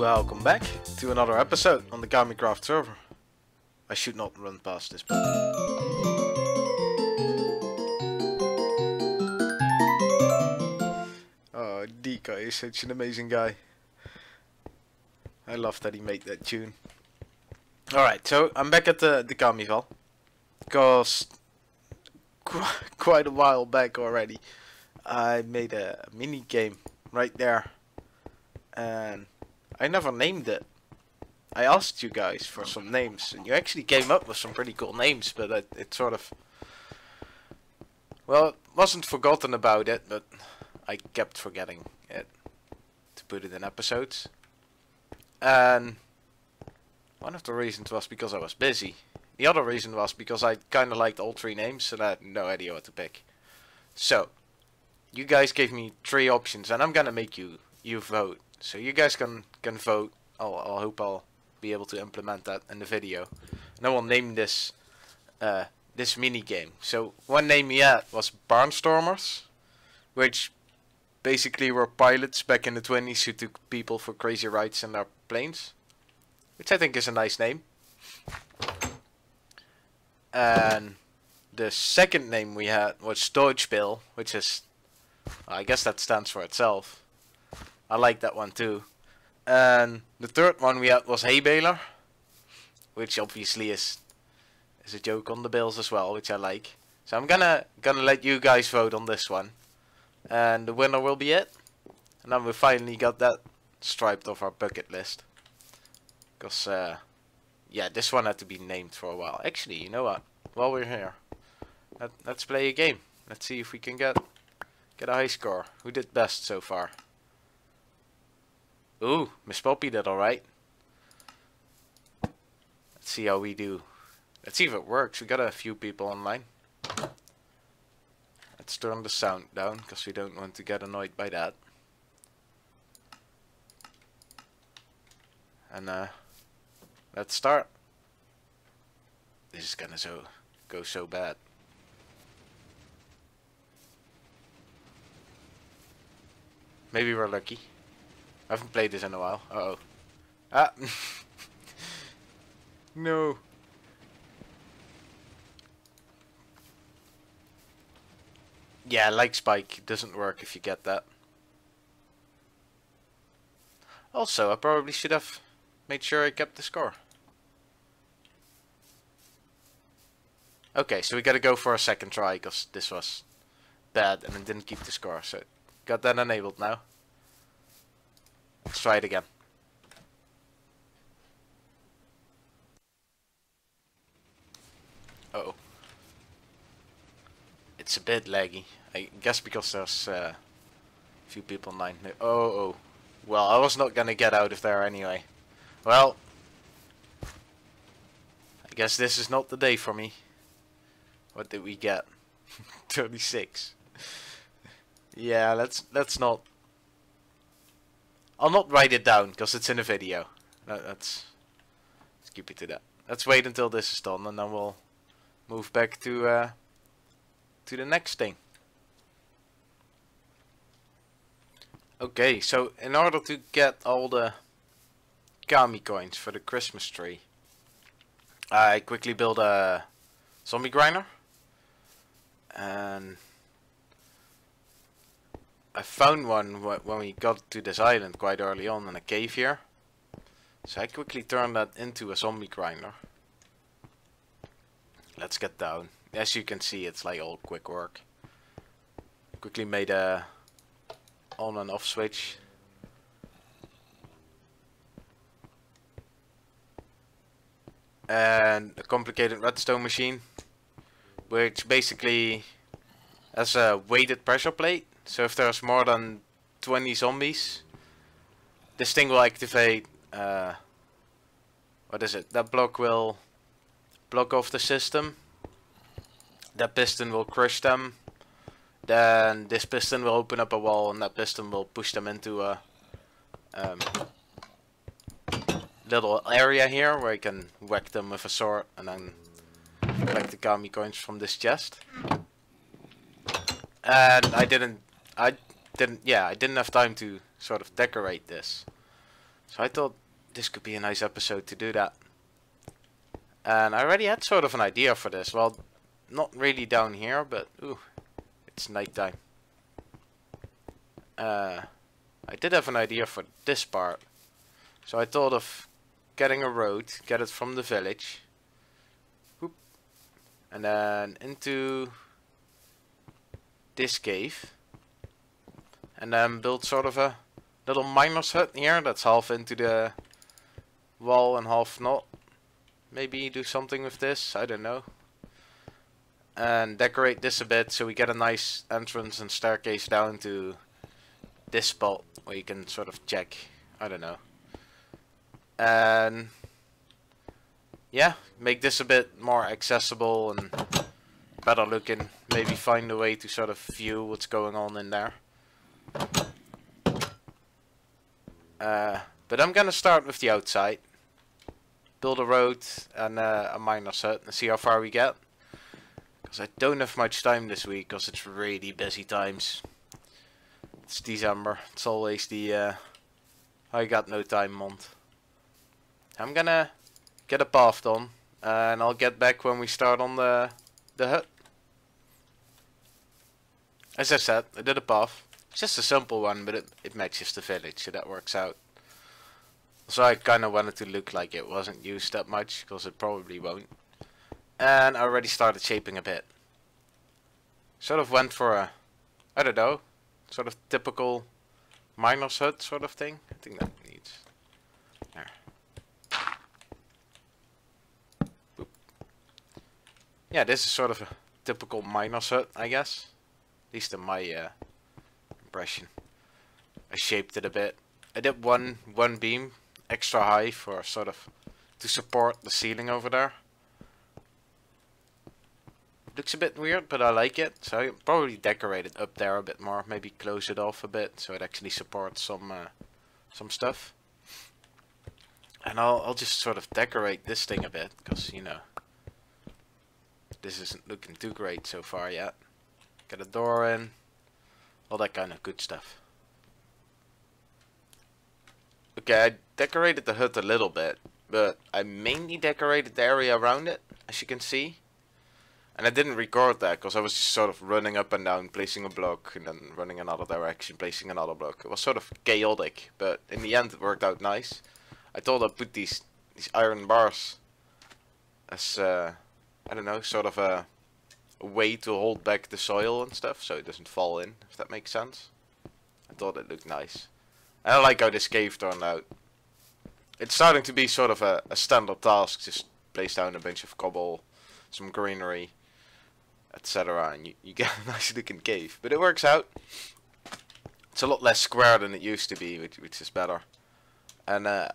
Welcome back to another episode on the Kamicraft server. I should not run past this button. Oh, Diikoj is such an amazing guy. I love that he made that tune. Alright, so I'm back at the Kamicraft. Because quite a while back already I made a mini game right there. And I never named it. I asked you guys for some names, and you actually came up with some pretty cool names, but it sort of... Well, it wasn't forgotten about it, but I kept forgetting it to put it in episodes. And one of the reasons was because I was busy. The other reason was because I kind of liked all three names, and I had no idea what to pick. So, you guys gave me three options, and I'm gonna make you vote. So you guys can vote. I hope I'll be able to implement that in the video. And I will name this this mini game. So one name we had was Barnstormers, which basically were pilots back in the 20s who took people for crazy rides in their planes, which I think is a nice name. And the second name we had was Deutschbill, which is, I guess that stands for itself. I like that one too. And the third one we had was Hay Baler, which obviously is a joke on the bills as well, which I like. So I'm gonna let you guys vote on this one, and the winner will be it. And then we finally got that striped off our bucket list. Cause yeah, this one had to be named for a while. Actually, you know what? While we're here, let's play a game. Let's see if we can get a high score. Who did best so far? Ooh, Miss Poppy did alright. Let's see how we do. Let's see if it works. We got a few people online. Let's turn the sound down, because we don't want to get annoyed by that. And let's start. This is gonna go so bad. Maybe we're lucky. I haven't played this in a while. Uh-oh. Ah! No. Yeah, like Spike, it doesn't work if you get that. Also, I probably should have made sure I kept the score. Okay, so we gotta go for a second try, because this was bad and it didn't keep the score. So, got that enabled now. Let's try it again. Uh-oh. It's a bit laggy. I guess because there's a few people online. Oh. Well, I was not gonna get out of there anyway. Well, I guess this is not the day for me. What did we get? 36. Yeah, let's not. I'll not write it down because it's in a video. Let's keep it to that. Let's wait until this is done, and then we'll move back to the next thing. Okay, so in order to get all the Kami coins for the Christmas tree, I quickly built a zombiegrinder, and I found one when we got to this island quite early on in a cave here. So I quickly turned that into a zombiegrinder. Let's get down. As you can see, it's like all quick work. Quickly made a on and off switch. And a complicated redstone machine, which basically has a weighted pressure plate. So if there's more than 20 zombies, this thing will activate, what is it? That block will block off the system. That piston will crush them. Then this piston will open up a wall, and that piston will push them into a little area here where you can whack them with a sword and then collect the Kami coins from this chest. And I didn't have time to sort of decorate this. So I thought this could be a nice episode to do that. And I already had sort of an idea for this. Well, not really down here, but ooh, it's nighttime. I did have an idea for this part. So I thought of getting a road, get it from the village. Whoop, and then into this cave. And then build sort of a little miner's hut here that's half into the wall and half not. Maybe do something with this, I don't know. And decorate this a bit so we get a nice entrance and staircase down to this spot where you can sort of check, I don't know. And yeah, make this a bit more accessible and better looking. Maybe find a way to sort of view what's going on in there. But I'm gonna start with the outside. Build a road and a miner's hut and see how far we get. Because I don't have much time this week because it's really busy times. It's December. It's always the I got no time month. I'm gonna get a path done and I'll get back when we start on the hut. As I said, I did a path. It's just a simple one, but it matches the village, so that works out. So I kind of wanted to look like it wasn't used that much, because it probably won't. And I already started shaping a bit. Sort of went for a, I don't know, sort of typical miner's hut sort of thing. I think that needs, there. Boop. Yeah, this is sort of a typical miner's hut, I guess. At least in my impression. I shaped it a bit. I did one beam extra high for sort of to support the ceiling over there. Looks a bit weird, but I like it. So I probably decorate it up there a bit more. Maybe close it off a bit so it actually supports some stuff. And I'll just sort of decorate this thing a bit, because you know this isn't looking too great so far yet. Get a door in, all that kind of good stuff. Okay, I decorated the hut a little bit, but I mainly decorated the area around it, as you can see. And I didn't record that, because I was just sort of running up and down, placing a block, and then running another direction, placing another block. It was sort of chaotic, but in the end it worked out nice. I thought I'd put these iron bars as, I don't know, sort of a way to hold back the soil and stuff, so it doesn't fall in, if that makes sense. I thought it looked nice. And I like how this cave turned out. It's starting to be sort of a standard task, just place down a bunch of cobble, some greenery, etc. and you get a nice looking cave. But it works out. It's a lot less square than it used to be, which is better. And I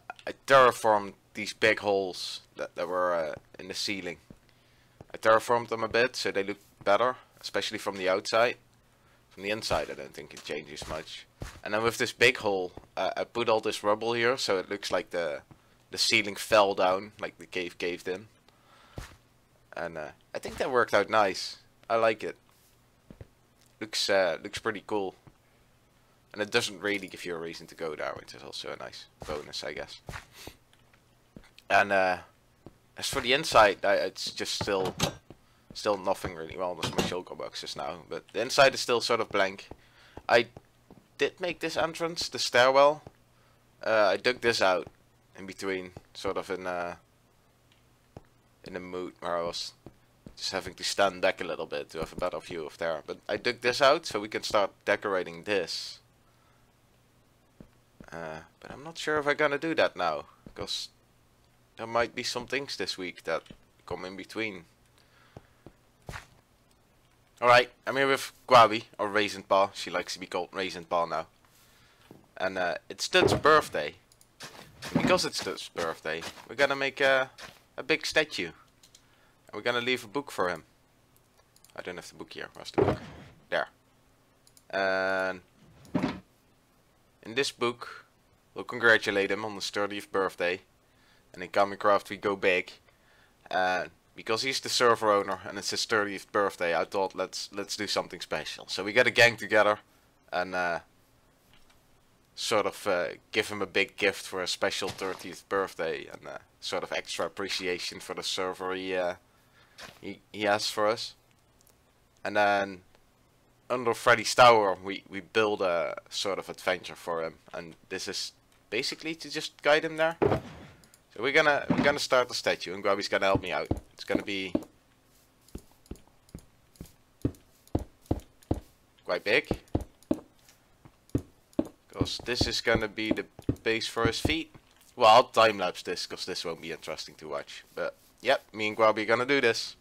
terraformed these big holes that were in the ceiling. I terraformed them a bit so they look better, especially from the outside. From the inside I don't think it changes much. And then with this big hole, I put all this rubble here so it looks like the ceiling fell down, like the cave caved in. And I think that worked out nice. I like it. Looks pretty cool. And it doesn't really give you a reason to go there, which is also a nice bonus, I guess. And as for the inside, it's just still nothing really. Well, there's my shulker boxes now, but the inside is still sort of blank. I did make this entrance, the stairwell. I dug this out in between, sort of in a mood where I was just having to stand back a little bit to have a better view of there. But I dug this out so we can start decorating this. But I'm not sure if I'm gonna do that now, because there might be some things this week that come in between. Alright, I'm here with Gwabi, or Raisin Paw. She likes to be called Raisin Paw now. And it's Stud's birthday. And because it's Stud's birthday, we're gonna make a big statue. And we're gonna leave a book for him. I don't have the book here. Where's the book? There. And in this book, we'll congratulate him on his 30th birthday. And in Kamicraft we go big. Because he's the server owner and it's his 30th birthday, I thought let's do something special. So we got a gang together and sort of give him a big gift for a special 30th birthday, and sort of extra appreciation for the server he has for us. And then under Freddy's Tower we build a sort of adventure for him, and this is basically to just guide him there. So we're gonna start the statue, and Grubby's gonna help me out. It's gonna be quite big, because this is gonna be the base for his feet. Well, I'll time lapse this because this won't be interesting to watch. But yep, me and Grubby are gonna do this.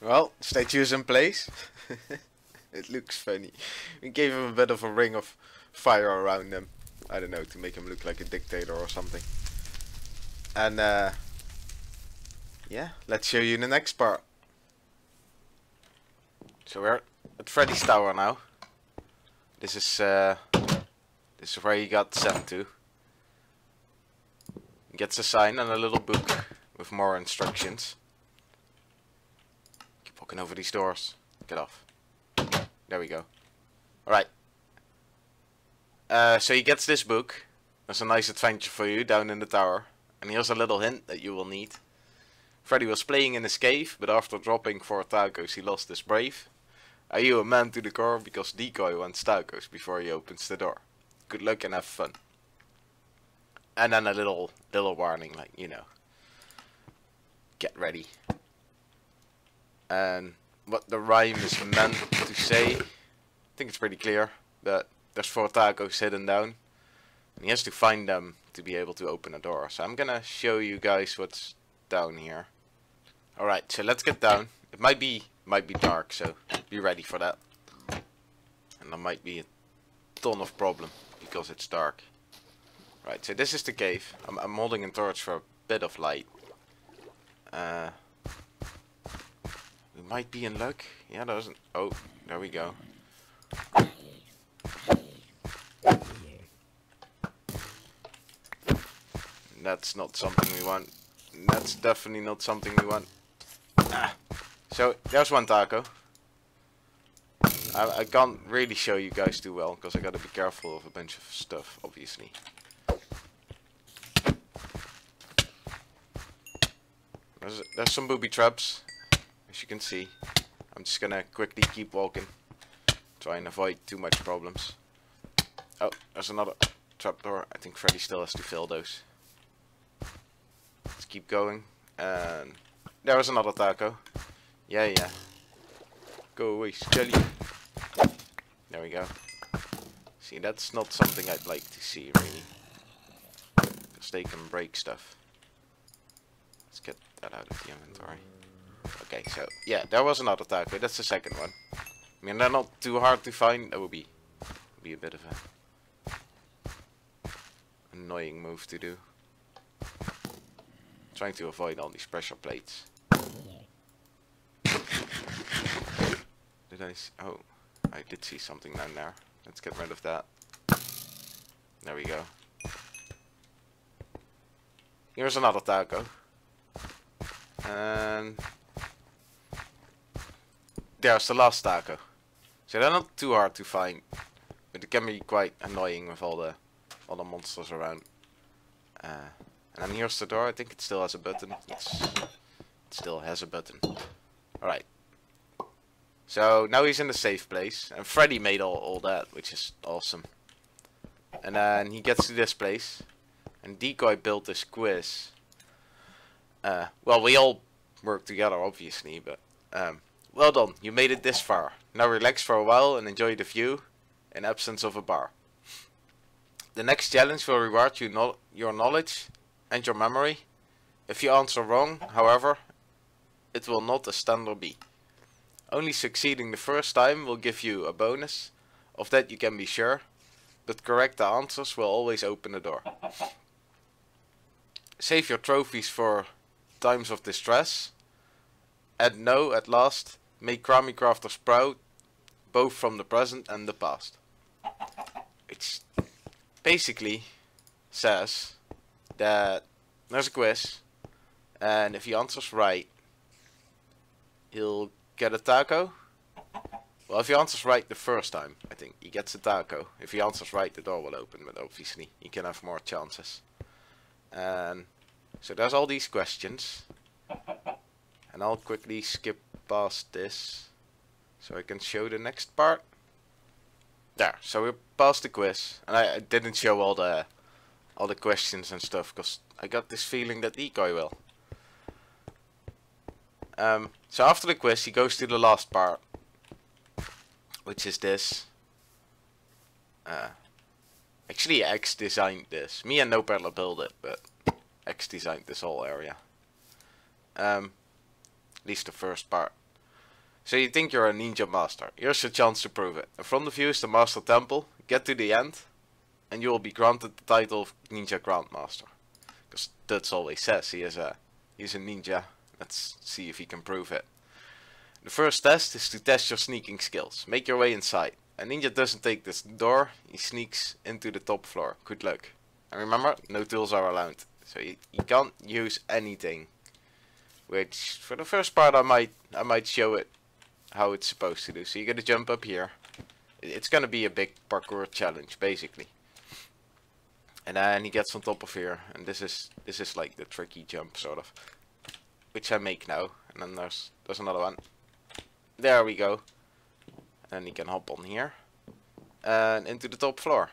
Well, statue's in place. It looks funny. We gave him a bit of a ring of fire around him. I don't know, to make him look like a dictator or something. And yeah, let's show you the next part. So we're at Freddy's Tower now. This is where he got sent to. He gets a sign and a little book with more instructions. Keep walking over these doors. Get off. There we go. Alright. So he gets this book. There's a nice adventure for you down in the tower. And here's a little hint that you will need. Freddy was playing in his cave, but after dropping 4 tacos he lost his brave. Are you a man to the core? Because Diikoj wants tacos before he opens the door. Good luck and have fun. And then a little warning, like, you know. Get ready. And what the rhyme is meant to say, I think it's pretty clear. That there's 4 tacos hidden down. And he has to find them to be able to open a door. So I'm gonna show you guys what's down here. Alright, so let's get down. It might be dark, so be ready for that. And there might be a ton of problem because it's dark. Right, so this is the cave. I'm holding a torch for a bit of light. We might be in luck. Yeah, there isn't. Oh, there we go. That's not something we want. That's definitely not something we want. So, there's 1 taco. I can't really show you guys too well, because I gotta be careful of a bunch of stuff, obviously. There's some booby traps, as you can see. I'm just gonna quickly keep walking. Try and avoid too much problems. Oh, there's another trapdoor. I think Freddy still has to fill those. Let's keep going. And there was another taco. Yeah. Go away, Skelly. There we go. See, that's not something I'd like to see, really. Because they can break stuff. Let's get that out of the inventory. Okay, so, yeah, there was another taco. That's the second one. I mean, they're not too hard to find. That would be a bit of a annoying move to do. Trying to avoid all these pressure plates. Did I see? Oh, I did see something down there. Let's get rid of that. There we go. Here's another taco. And there's the last taco. So they're not too hard to find, but it can be quite annoying with all the monsters around. And then here's the door. I think it still has a button. Yes, it still has a button. Alright. So now he's in the safe place, and Freddy made all that, which is awesome. And then he gets to this place, and Diikoj built this quiz. Well, we all work together, obviously, but well done, you made it this far. Now relax for a while and enjoy the view, in absence of a bar. The next challenge will reward you your knowledge and your memory. If you answer wrong, however, it will not a standard be. Only succeeding the first time will give you a bonus, of that you can be sure, but correct the answers will always open the door. Save your trophies for times of distress, and know at last, make Kamicrafters proud, both from the present and the past. It basically says that there's a quiz, and if he answers right, he'll get a taco. Well, if he answers right the first time, I think he gets a taco. If he answers right, the door will open, but obviously he can have more chances. And so there's all these questions, and I'll quickly skip past this so I can show the next part. There, so we're past the quiz, and I didn't show all the questions and stuff because I got this feeling that Diikoj will. So after the quiz, he goes to the last part, which is this. Actually, X designed this. Me and No Peddler built it, but X designed this whole area. At least the first part. So you think you're a ninja master. Here's your chance to prove it. In front of you is the Master Temple. Get to the end, and you will be granted the title of Ninja Grandmaster. Because that's all he says. He's a ninja. Let's see if he can prove it. The first test is to test your sneaking skills. Make your way inside. A ninja doesn't take this door, he sneaks into the top floor. Good luck. And remember, no tools are allowed. So you can't use anything. Which, for the first part, I might show it how it's supposed to do. So you gotta jump up here. It's gonna be a big parkour challenge, basically. And then he gets on top of here, and this is like the tricky jump, sort of, which I make now. And then there's another one. There we go. And he can hop on here and into the top floor.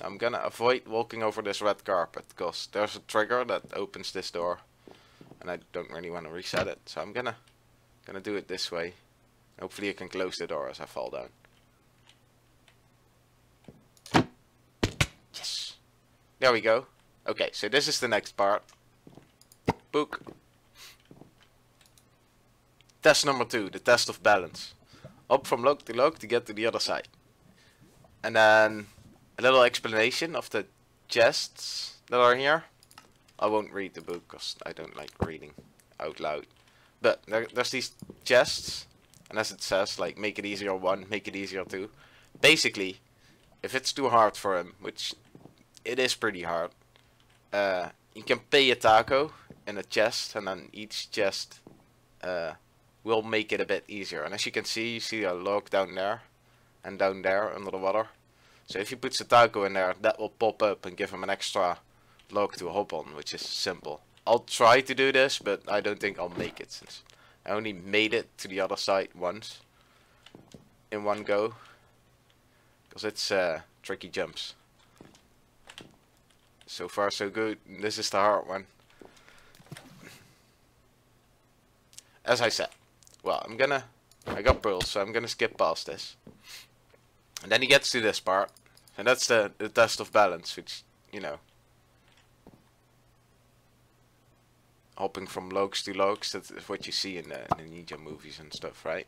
I'm gonna avoid walking over this red carpet because there's a trigger that opens this door, and I don't really want to reset it. So I'm gonna do it this way. Hopefully I can close the door as I fall down. Yes. There we go. Okay, so this is the next part. Book. Test number 2, the test of balance. Hop from log to get to the other side. And then a little explanation of the chests that are here. I won't read the book because I don't like reading out loud. But there's these chests. And as it says, like, make it easier 1, make it easier 2. Basically, if it's too hard for him, which it is pretty hard, you can pay a taco in a chest, and then each chest will make it a bit easier. And as you can see, you see a log down there, and down there under the water. So if you put the taco in there, that will pop up and give him an extra log to hop on, which is simple. I'll try to do this, but I don't think I'll make it, since I only made it to the other side once in one go, because it's tricky jumps. So far so good. This is the hard one. As I said, well, I got pearls, so I'm gonna skip past this. And then he gets to this part, and that's the test of balance, which, you know, hopping from logs to logs, that's what you see in the ninja movies and stuff, right?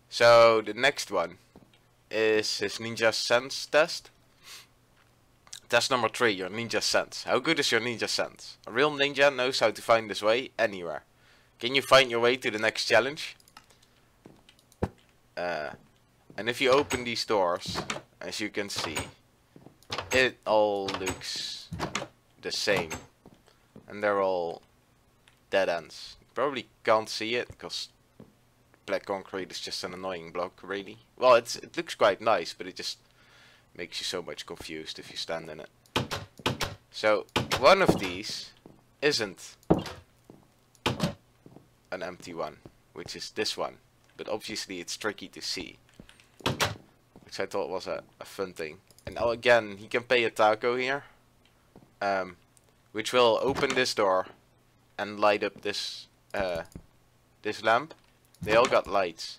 So the next one is his ninja sense test. Test number 3, your ninja sense. How good is your ninja sense? A real ninja knows how to find his way anywhere. Can you find your way to the next challenge? And if you open these doors, as you can see, it all looks the same. And they're all dead ends. You probably can't see it because black concrete is just an annoying block, really. Well, it looks quite nice, but it just makes you so much confused if you stand in it. So one of these isn't an empty one, which is this one, but obviously it's tricky to see, which I thought was a fun thing. And now again, he can pay a taco here, which will open this door and light up this this lamp. They all got lights,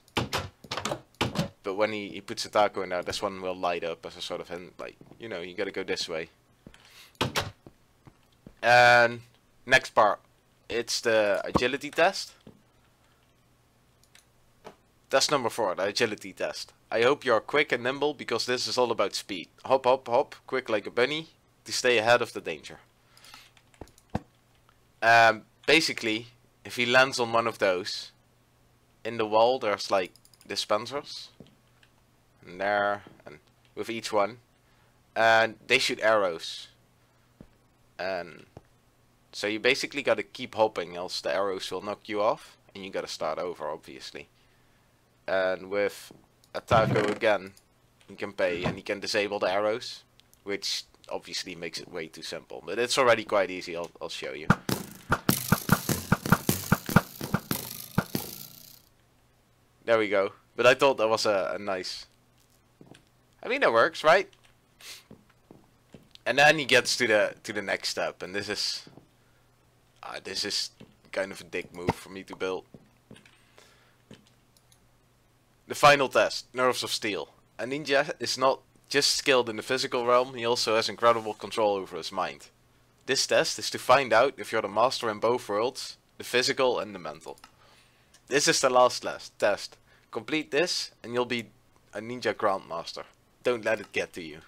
but when he puts a taco in there, this one will light up as a sort of hint, like, you know, you gotta go this way. And next part, it's the agility test. Test number 4, the agility test. I hope you are quick and nimble, because this is all about speed. Hop, hop, hop, quick like a bunny, to stay ahead of the danger. Basically, if he lands on one of those, in the wall there's like dispensers. And there, and with each one. And they shoot arrows. And so you basically gotta keep hopping, else the arrows will knock you off. And you gotta start over, obviously. And with a taco again, you can pay and you can disable the arrows, which obviously makes it way too simple. But it's already quite easy, I'll show you. There we go. But I thought that was a nice... I mean, that works, right? And then he gets to the next step, and this is kind of a dick move for me to build. The final test, Nerves of Steel. A ninja is not just skilled in the physical realm, he also has incredible control over his mind. This test is to find out if you're the master in both worlds, the physical and the mental. This is the last test. Complete this and you'll be a ninja grandmaster. Don't let it get to you.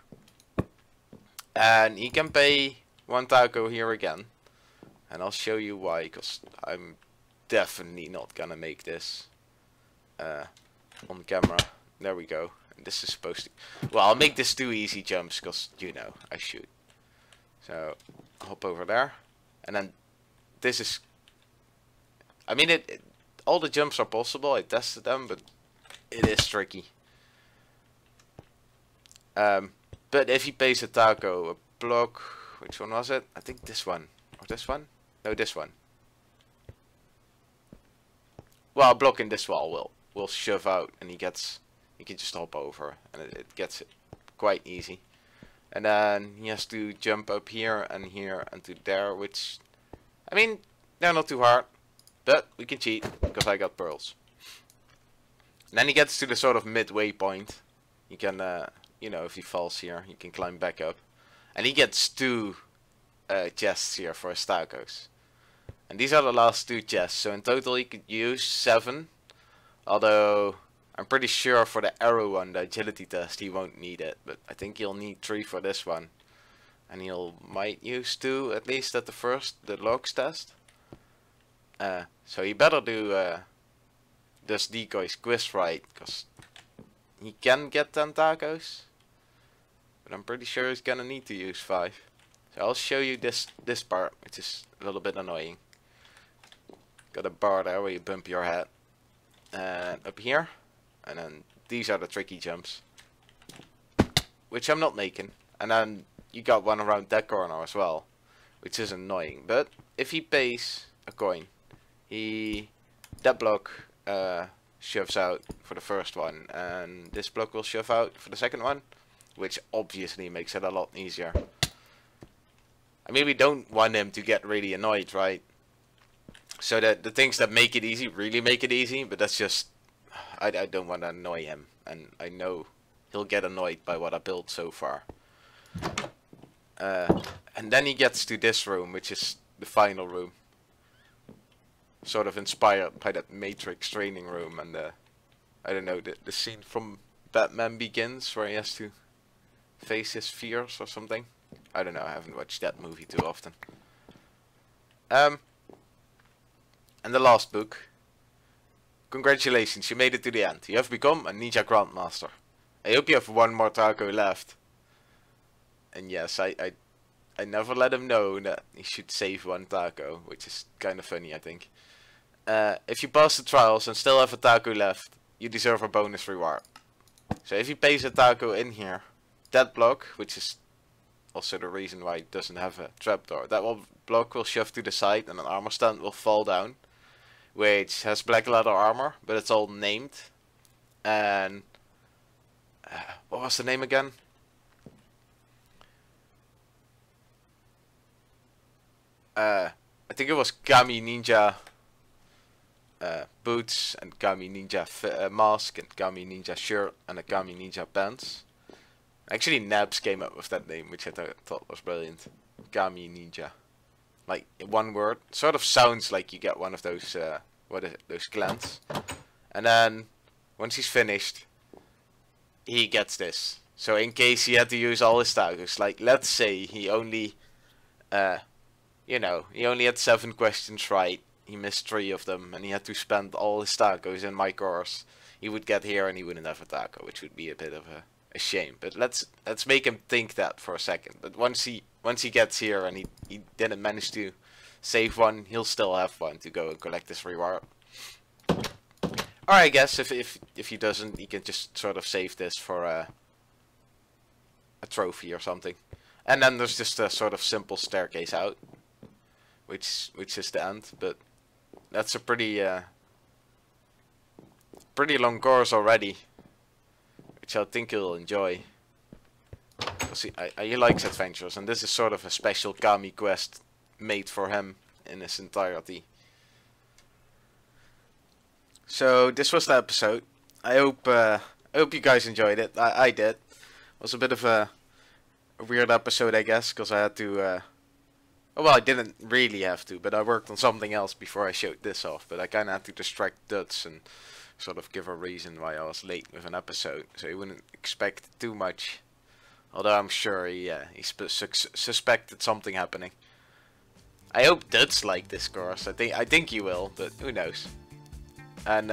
And he can pay 1 taco here again. And I'll show you why, because I'm definitely not gonna make this. on camera. There we go. And this is supposed to... Well, I'll make this 2 easy jumps because, you know, I shoot. So, hop over there. And then this is... I mean, all the jumps are possible. I tested them, but it is tricky. But if he pays a taco, a block... Which one was it? I think this one. Or this one? No, this one. Well, a block in this wall will shove out, and he can just hop over, and it gets it quite easy. And then he has to jump up here and to there, which, I mean, they're not too hard, but we can cheat because I got pearls. And then he gets to the sort of midway point. He can, you know, if he falls here, he can climb back up, and he gets 2 chests here for his tacos. And these are the last 2 chests, so in total he could use 7. Although, I'm pretty sure for the arrow one, the agility test, he won't need it. But I think he'll need 3 for this one. And might use 2, at least at the logs test. So he better do this Diikoj's quiz right, because he can get 10 tacos. But I'm pretty sure he's gonna need to use 5. So I'll show you this part, which is a little bit annoying. Got a bar there where you bump your head. And up here. And then these are the tricky jumps. Which I'm not making. And then you got one around that corner as well. Which is annoying. But if he pays a coin, that block shoves out for the first one. And this block will shove out for the second one. Which obviously makes it a lot easier. I mean, we don't want him to get really annoyed, right? So that the things that make it easy really make it easy, but that's just... I don't want to annoy him, and I know he'll get annoyed by what I built so far. And then he gets to this room, which is the final room. Sort of inspired by that Matrix training room and I don't know, the scene from Batman Begins where he has to face his fears or something. I don't know, I haven't watched that movie too often. And the last book. Congratulations, you made it to the end. You have become a Ninja Grandmaster. I hope you have 1 more taco left. And yes, I never let him know that he should save 1 taco, which is kind of funny, I think. If you pass the trials and still have a taco left, you deserve a bonus reward. So if he pays a taco in here, that block, which is also the reason why it doesn't have a trapdoor, that block will shove to the side and an armor stand will fall down. Which has black leather armor, but it's all named. And what was the name again? I think it was Gummy Ninja boots and Gummy Ninja mask and Gummy Ninja shirt and a Gummy Ninja pants. Actually, Nabs came up with that name, which I thought was brilliant. Gummy Ninja. Like, in 1 word. Sort of sounds like you get one of those, what is it, those glands. And then, once he's finished, he gets this. So in case he had to use all his tacos, like, let's say he only, you know, he only had 7 questions right. He missed 3 of them, and he had to spend all his tacos in my course. He would get here and he wouldn't have a taco, which would be a bit of a shame. But let's make him think that for a second. But once he gets here and he didn't manage to save 1, he'll still have 1 to go and collect this reward. Or I guess if he doesn't, he can just sort of save this for a trophy or something. And then there's just a sort of simple staircase out, which is the end. But that's a pretty long course already, which I think he'll enjoy. See, he likes adventures, and this is sort of a special Kami quest made for him in its entirety. So this was the episode. I hope you guys enjoyed it. I did. It was a bit of a weird episode, I guess, because I had to. Well, I didn't really have to, but I worked on something else before I showed this off. But I kind of had to distract Duds and sort of give a reason why I was late with an episode, so he wouldn't expect too much. Although I'm sure he suspected something happening. I hope Duds like this course. I think you will, but who knows. And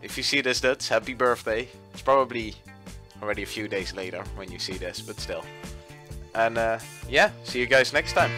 if you see this, Duds, happy birthday. It's probably already a few days later when you see this, but still. And yeah, see you guys next time.